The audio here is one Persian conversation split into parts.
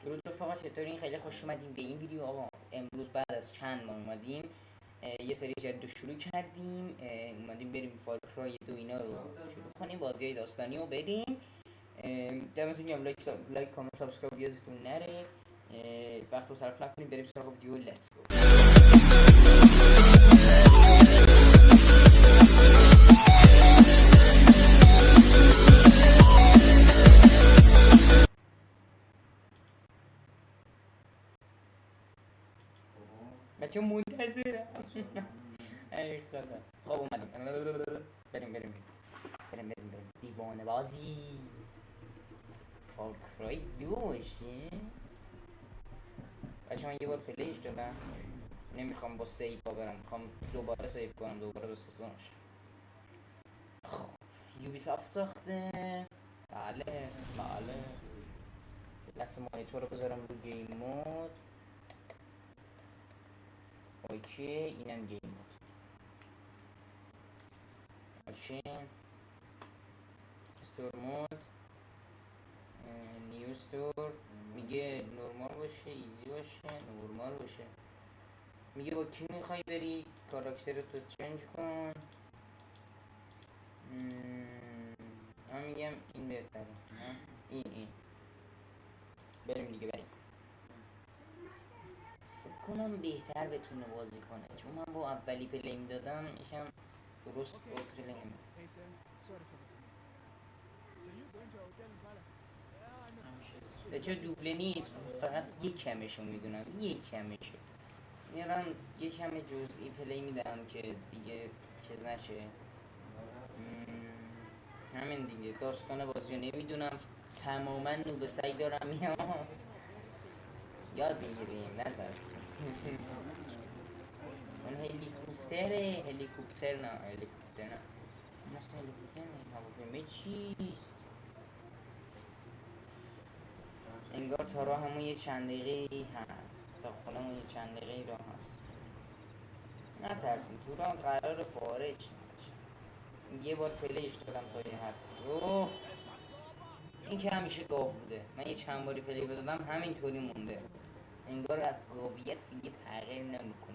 درود رفقا، چطورین؟ خیلی خوش اومدیم به این ویدیو. آقا امروز بعد از چند ماه اومدیم یه سری جدید رو شروع کردیم. اومدیم بریم فار کرای 2 اینا رو شروع کنیم، بازی های داستانی رو بریم. دمتون گرم. لایک کامنت سابسکرایب یادتون نره. وقت رو صرف نکنیم، بریم سراغ ویدیو. لیتس گو. بچه منتظرم. ای خدا. خب اومدیم. بریم دیوانه بازی فار کرای 2 باشه. بچه من یه بار پلیش دادم، نمیخوام با سیف ها برم، میخوام دوباره سیف کنم، دوباره بسازمش. خب یوبی سافت ساخته. بله لحظه مانیتور رو بذارم رو گیم مود. اوکی، اینم گیم مود. اوکی، استور مود، نیو استور. میگه نورمال باشه، ایزی باشه، نورمال باشه. میگه با کی میخوای بری، کاراکترتو چنج کن. من میگم این بهتره. این بریم دیگه. فکر کنم بهتر بتونه بازی کنه، چون من با اولی پلی میدادم یکم درست بازی نمی‌کنه. بچه دوبله نیست، فقط یک کمشو میدونم، یک کمشه میارم، یه کم جزئی پلی میدم که دیگه چیز نشه. همین دیگه. داستان بازی رو نمیدونم، تماما نوب سعی دارم میام. یاد بگیریم، نترسیم. اون هلیکوپتر نه مثل هلیکوپتر نه، هواپیمه چیست؟ انگار تا راه همون یه چند دقیقه هست، تا خونمون یه چند دقیقه راه هست. نترسیم، تو راه قرار پاره چی باشه. یه بار پلیش دادم تا یه حد. این که همیشه گاو بوده، من یه چند باری پلی بدادم همینطوری مونده، انگار از گاویت دیگه تغییر نمیکنه.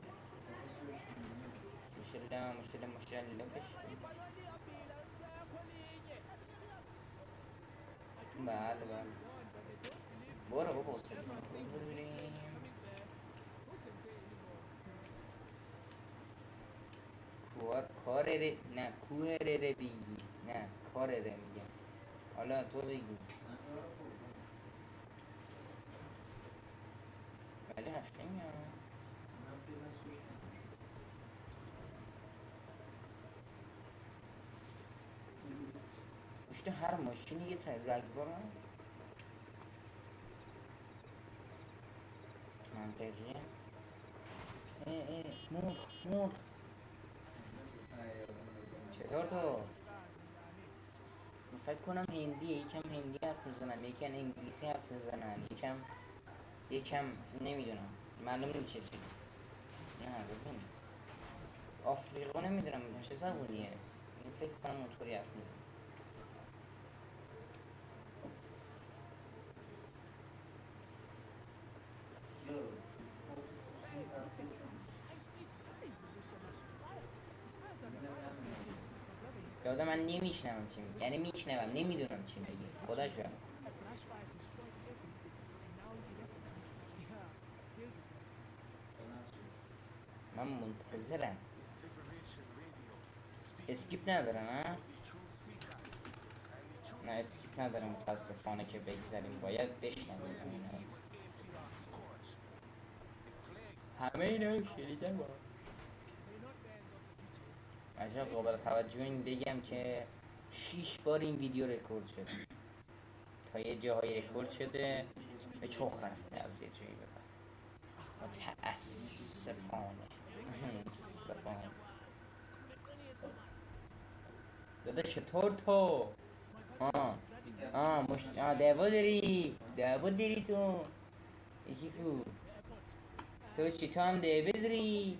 ماشاءالله بشه. بله برو بابا بگذاریم. کارره نه، کوهره بگی، نه کارره میگم. حالا تو بگی. ولی قشنگه. پشت هر ماشینی یه رگبار منطقیه. مرغ چطور تو؟ فکر کنم هندیه، یکم هندی حرف میزنن، یکم انگلیسی حرف میزنن، یکم نمیدونم، معلوم نیست چه چیزی. نه ببین آفریقا نمیدونم چه زبونیه، این فکر کنم اونطوری حرف میزنن. دادا من نمیشنم چی میگی، یعنی میشنوم نمیدونم چی میگی، خدا شد. من منتظرم. اسکیپ ندارم ها؟ نه اسکیپ ندارم متاسفانه که بگذاریم، باید بشنویم. همه اینا شنیدم با عجب. قابل توجه این بگم که 6 بار این ویدیو رکورد شده، تا یه جاهای رکورد شده به چخ رفته از یه جایی به بعد، متاسفانه. دادا چطور تو؟ دعوا داری تو یکی کو؟ تو چی، تو هم دعوا داری؟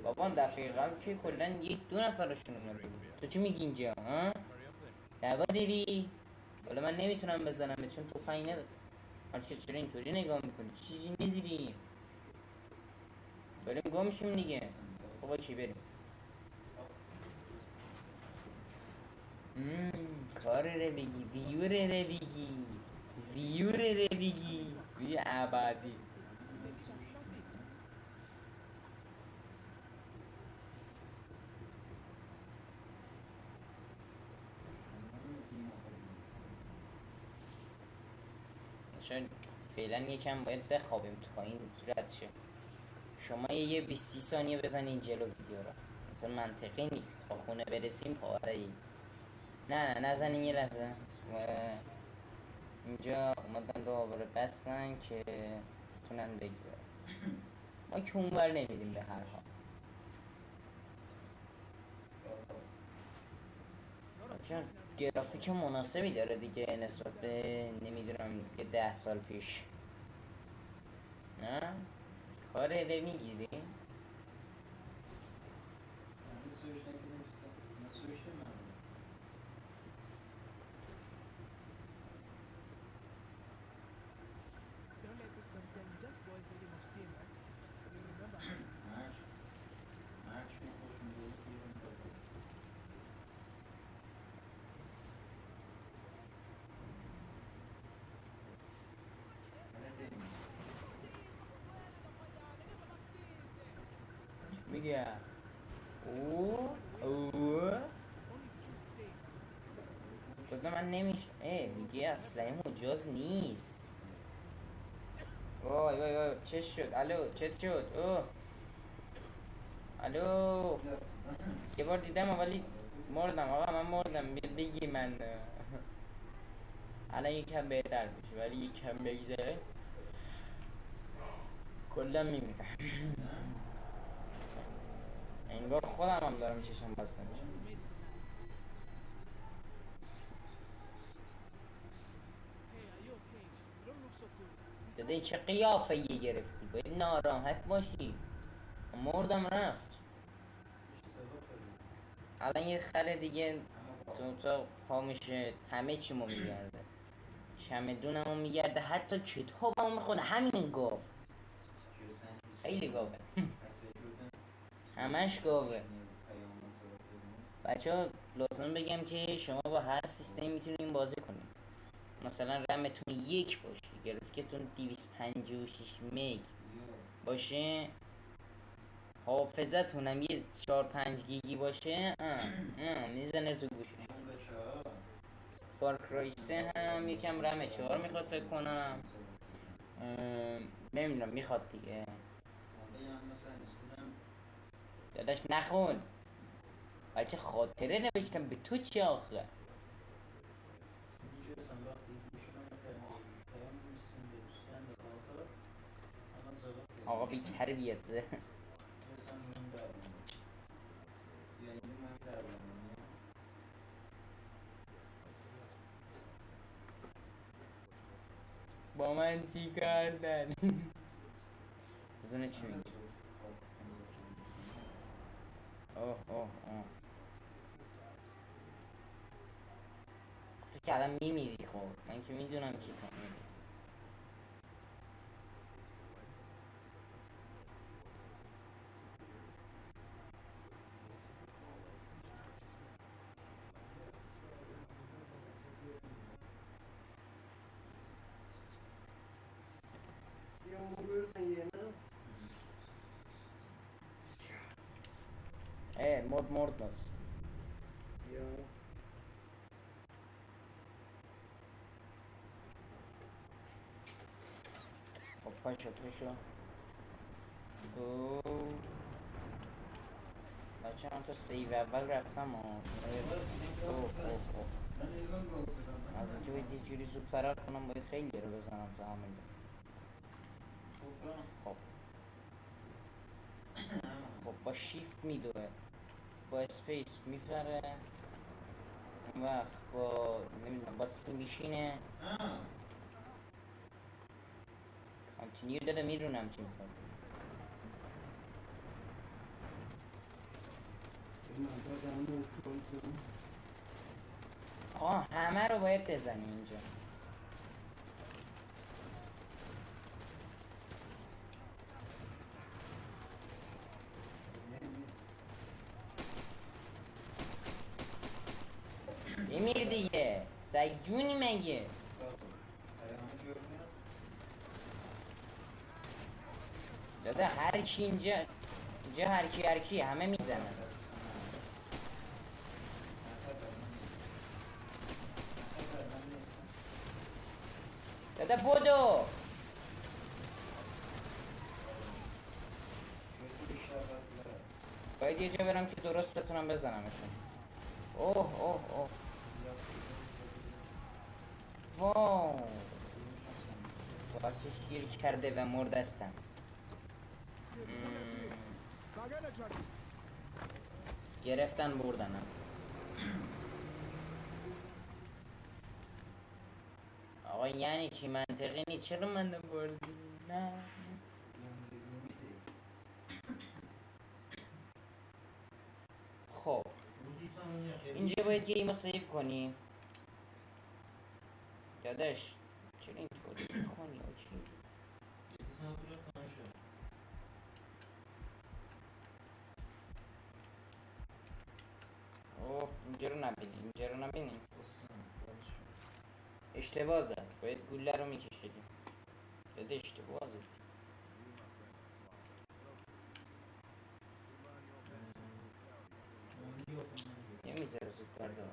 بابا دفعه قبل که کلن 1-2 نفرشون اومده، تو چی میگی اینجا؟ دعوا داری؟ ولی من نمیتونم بزنم چون تفنگ ندارم. حالا که چرا اینطوری نگاه میکنی؟ چیزی میدیری؟ بریم گم شیم دیگه. خب باکی بریم. کار رو بگی، ویور رو بگی، ویور رو بگی، وی عبادی. چون فعلا یکم باید بخوابیم تا این رد شه. شما یه 20 ثانیه بزنین جلو ویدیو رو. اصلا منطقی نیست با خونه برسیم پاره ای. نه نزنین یه لحظه. و اینجا اومدن رو آواره بستن که تونن بگذارن. ما که اونور نمیدیم به هر حال. چون گرافیک مناسبی داره دیگه نسبت به نمیدونم که 10 سال پیش. نه؟ کاره میگیری؟ میگه او جدا من نمیشه میگه اصلا مجاز نیست. وای چه شد؟ الو چه شد؟ الو یه بار دیدم ولی مردم. آقا من مردم. بگی من الان یکم بهتر میشه ولی یکم بگذره کلا میمیرم. انگار خودم هم دارم چشم بسته میشه. داده چه قیافه یه گرفتی؟ باید ناراحت باشی. مردم رفت. الان یه خر دیگه تو پا میشه همه چیمو میگرده. چمدونمو میگرده حتی کتابمو میخونه. همین گاو خیلی گاوه. همش گاوه. بچه ها لازم بگم که شما با هر سیستمی میتونین بازی کنین. مثلا رمتون 1 باشه، گرافیکتون 256 مگ باشه، حافظتون هم یه 4-5 گیگی باشه، میزنه تو گوشش. فارکرای 3 هم یکم رم 4 میخواد فکر کنم. نمیدونم میخواد دیگه. داداش نخون. بچه خاطره نوشتم به تو چه آخه؟ آقا بی تربیت زه. با من چی کردن؟ بزنه چی میگه؟ اوه تو که الان میمیری. خب من که میدونم چی تو میمیری. مرد باز. خب پاشو بچه من تو سیو اول رفتم از اینجا باید یه جوری زود فرار کنم. باید خیلی رو بزنم تا همین. خب با شیفت میدوه، با اسپیس میپره، اون وقت با نمیدونم با سی میشینه کانتینیو داده. میدونم چی میکنم. همه رو باید بزنیم اینجا. بمیر دیگه سگ جونی مگه. داده هر کی اینجا هر کی همه میزنن. داده بودو باید یه جا برم که درست بتونم بزنمشون. اوه واو باکش گیر کرده و مردستم. گرفتن بردنم. آقا یعنی چی؟ منطقی نیست. چرا من بردی؟ نه خب اینجا باید گیمو سیف کنی داداش. چرا اینطوری میکنی و چی؟ اوه اینجا رو نبینی اشتباه زد. باید گوله رو میکشیدیم. داده اشتباه زد. نمیذاره زود برده.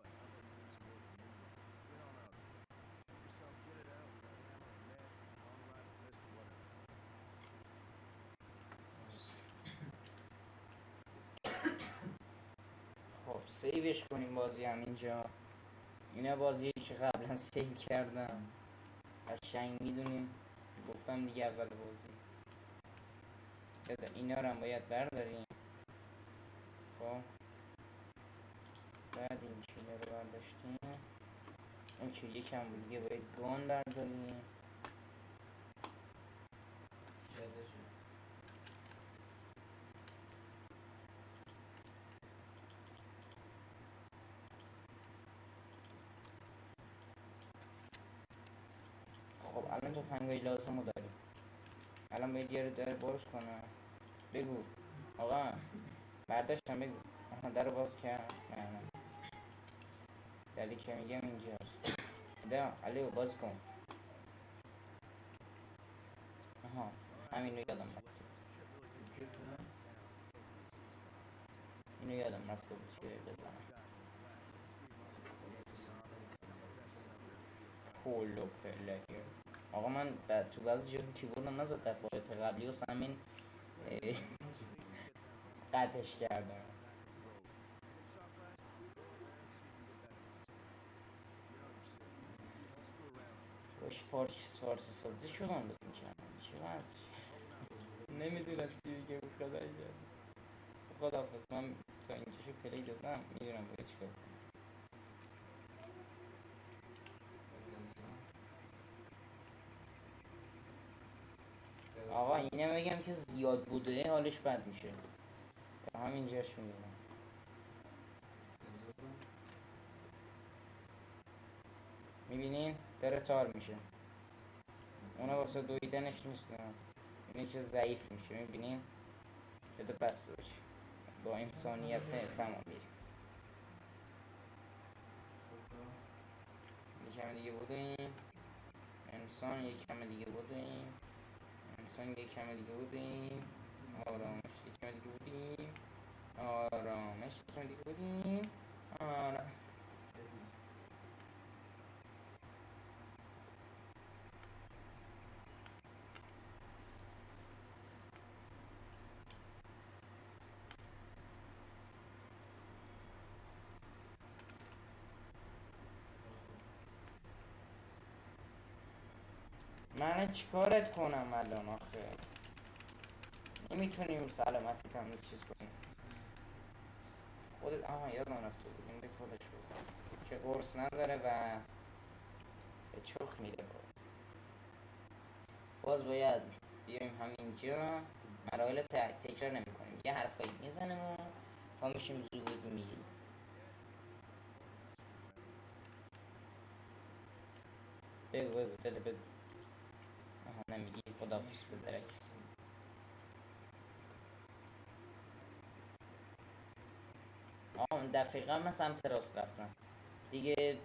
خب سیوش کنیم بازی هم اینجا. اینا بازی که قبلا سیو کردم قشنگ میدونیم. گفتم دیگه اول بازی. اینا رو هم باید برداریم. خب بعد این چیزا رو برداشتیم. اون که یکم بود دیگه باید گان برداریم. خب الان تفنگای لازم رو داریم. الان باید یه رو در باز کنم. بگو آقا برداشتم بگو. آها در رو باز کرد. نه دلی که میگم اینجاست. ده علیو باز کن. آها همین رو یادم رفته. اینو یادم رفته بود که بزنم. کولو پلیر. آقا من تو بعضی جا کیبوردم نزد دفعات قبلی و همین قطعش کردم. کاش فارسی سازی شدم بود میکردم. چی واسه نمیدونم چی بگم. خدا شد. خداحافظ. من تا اینجاشو پلی دادم میدونم باید چیکار کنم. آقا اینه بگم که زیاد بوده حالش بد میشه. تا همینجاش میدونم. میبینین داره تار میشه. اونا واسه دویدنش نیست. اینه که ضعیف میشه. میبینین شده بسته باشه. با انسانیت تمام میریم. یکم دیگه بودیم. انسان یکم دیگه بودیم. انسان یکم دیگه بودیم. آرامش یکم دیگه بودیم. آرامش یکم دیگه بودیم. من چیکارت کنم الان آخه. نمیتونیم سلامتی هم چیز کنیم. خودت یادم رفته بود این به خودش بود که قرص نداره و به چخ میره. باز باید بیایم همینجا. مراحل تکرار نمی کنیم. یه حرفایی میزنیم و تا میشیم زود میگیم. بگو داده بگو. آها نمیگی، خداحافظ بدرک. دقیقا من سمت راست رفتم دیگه،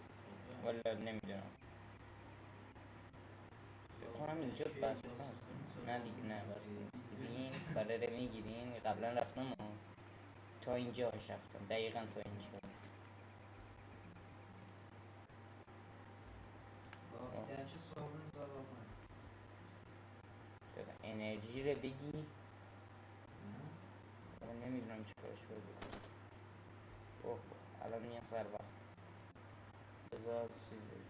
والا نمیدونم، فکر کنم اینجا بسته است. نه دیگه، نه بسته نیست دیگه. این کاره رو میگیرین، قبلا رفتم تا اینجا رفتم، دقیقا تا اینجا. انرژی رو بگی، من نمیدونم چی کارش باید بکنم. اوه الان میان سر وقت، بذار از چیز بگی.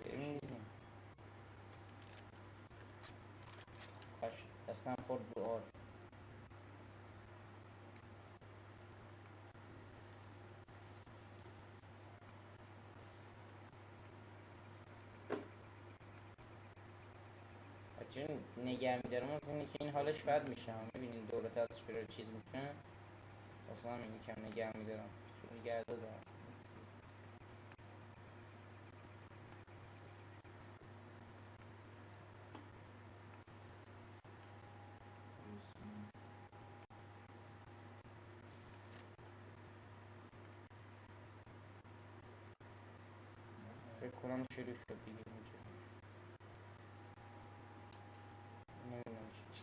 بریم دیگه. خوش دستم خورد رو آر. بچه نگه میدارم از اینه که این حالش بد میشه. میبینین دولت از رو چیز میکنه، اصلا این کم نگه میدارم چون نگه دارم. فکر کنم شروع شد دیگه اینجا، نمیدونم چی.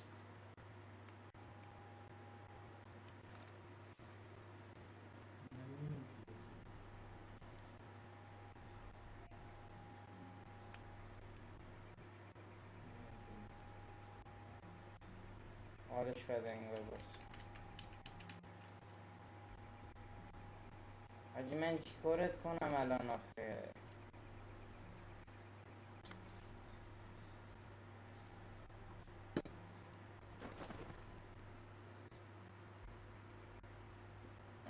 حالش بده انگار باز. حاجی من چی کارت کنم الان آخه؟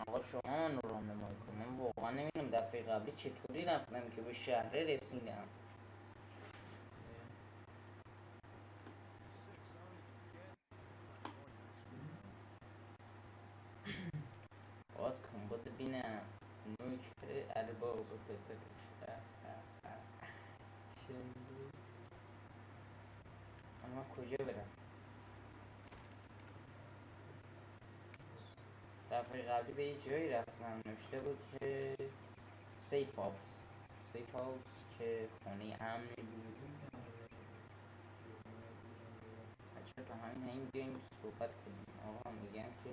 آقا شما من رو راهنمایی کن، من واقعا نمیدونم دفعه قبلی چطوری رفتم که به شهر رسیدم. باز کن بود ببینم نوکر ارباب بدرش. اما کجا برم؟ دفعه قبلی به یه جایی رفتم نوشته بود که سیف هاوس که خانه امنی بود. بچه تو همین بیایم صحبت کنیم. آقا میگم که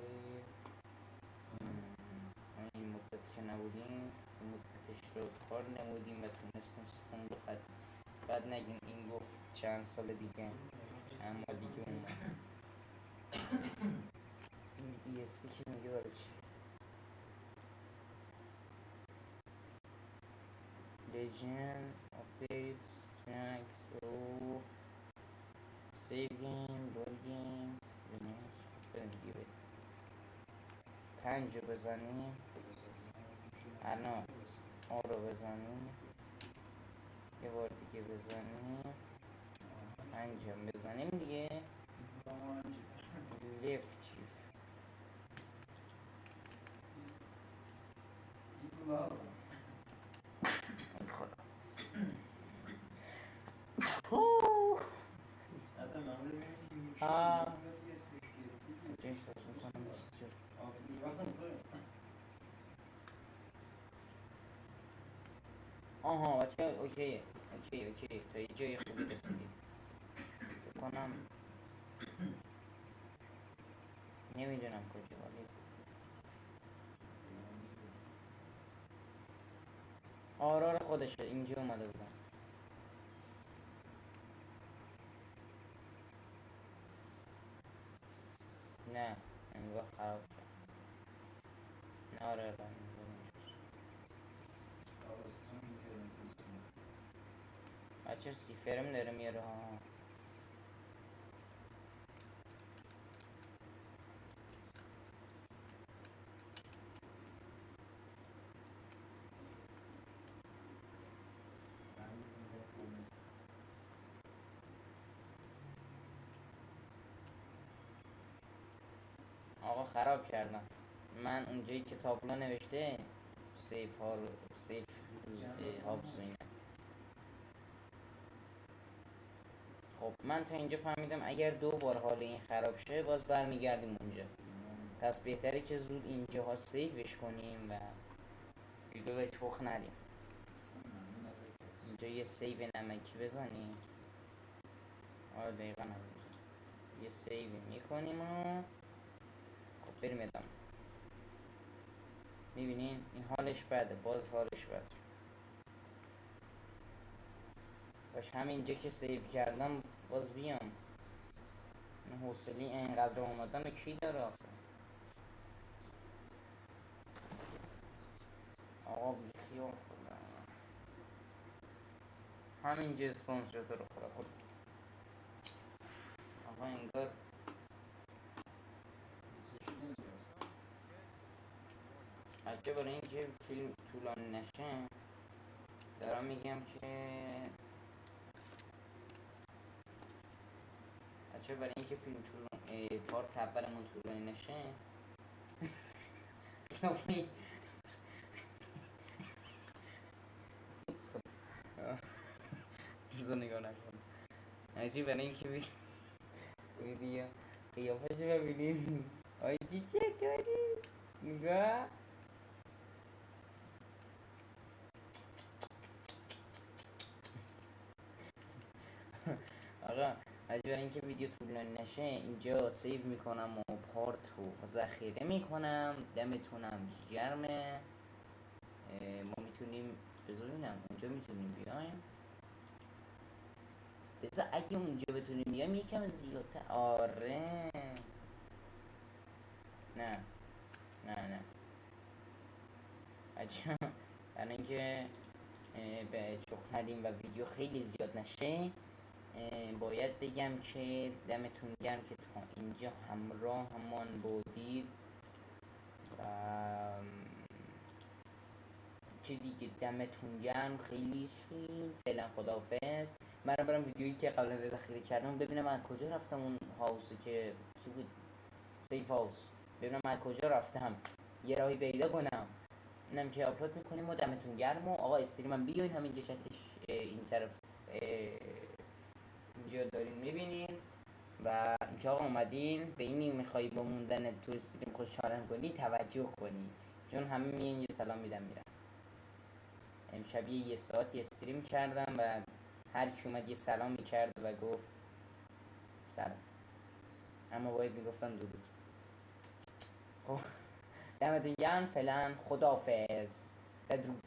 این مدتی که نبودیم، این مدتش رو کار نمودیم و تونستیم سیستم بخد. بعد نگین این گفت چند سال دیگه، چند ماه دیگه اومد. این ESC که میگه برای چی؟ Legend updates tracks او سیویم لوگیم بریم دیگه. بریم 5 رو بزنیم الان، آ رو بزنیم یه بار دیگه بزنیم، 5 هم بزنیم دیگه. لیفت شیف احساس میکنم چیز شد. آها بچه اوکی تا یه جای خوبی رسیدیم. فکر کنم نمیدونم کجا، ولی آرار خودشه اینجا اومده بودم. نه انگار خراب شد. نه آره بچه سیفرم داره میاره ها. آقا خراب کردم من اونجایی که تابلو نوشته سیف ها رو سیف هابس و اینا. خب من تا اینجا فهمیدم اگر 2 بار حال این خراب شه باز برمیگردیم اونجا، پس بهتره که زود اینجاها سیفش کنیم و دیگه بهش بخ ندیم. اینجا یه سیو نمکی بزنیم. آره دقیقا همینجا یه سیو میکنیم و خب بریم ادامه. میبینین این حالش بده، باز حالش بده. باش همینجا که سیو کردم باز بیام. حوصله اینقدر اومدن و کی داره آخه؟ آقا بیخیال خودم همینجا اسپانس شد رو خدا خود. آقا انگار حتی برای اینکه فیلم طولانی نشه دارم میگم که بچه برای اینکه فیلم طولانی پارت اولمون طولانی نشه بزا نگاه نکن حاجی برای اینکه ویدیو قیافش ببینید حاجی چطوری نگاه. آقا حاجی برای اینکه ویدیو طولانی نشه اینجا سیو میکنم و پارت رو ذخیره میکنم. دمتونم گرمه. ما میتونیم بذارینم اونجا میتونیم بیایم. بذار اگه اونجا بتونیم بیایم یکم زیادتر. آره نه نه بچه برای اینکه به چخ ندیم و ویدیو خیلی زیاد نشه باید بگم که دمتون گرم که تا اینجا همراه همان بودید و چه دیگه دمتون گرم خیلی شد. فعلا خداحافظ. من برم ویدیویی که قبلا ذخیره کردم ببینم از کجا رفتم اون هاوسی که چی بود سیف هاوس، ببینم از کجا رفتم یه راهی پیدا کنم اینم که آپلود میکنیم و دمتون گرم. و آقا استریمم بیاین همین شتش این طرف اینجا دارین میبینین و اینکه آقا اومدین به اینی میخوایی با موندن تو استریم خوشحالم کنی توجه کنی چون همه میین یه سلام میدم میرم. امشب یه ساعتی استریم کردم و هر کی اومد یه سلام میکرد و گفت سلام، اما باید میگفتم درود. خب دمتون گرم. فعلا خداحافظ. بدرود.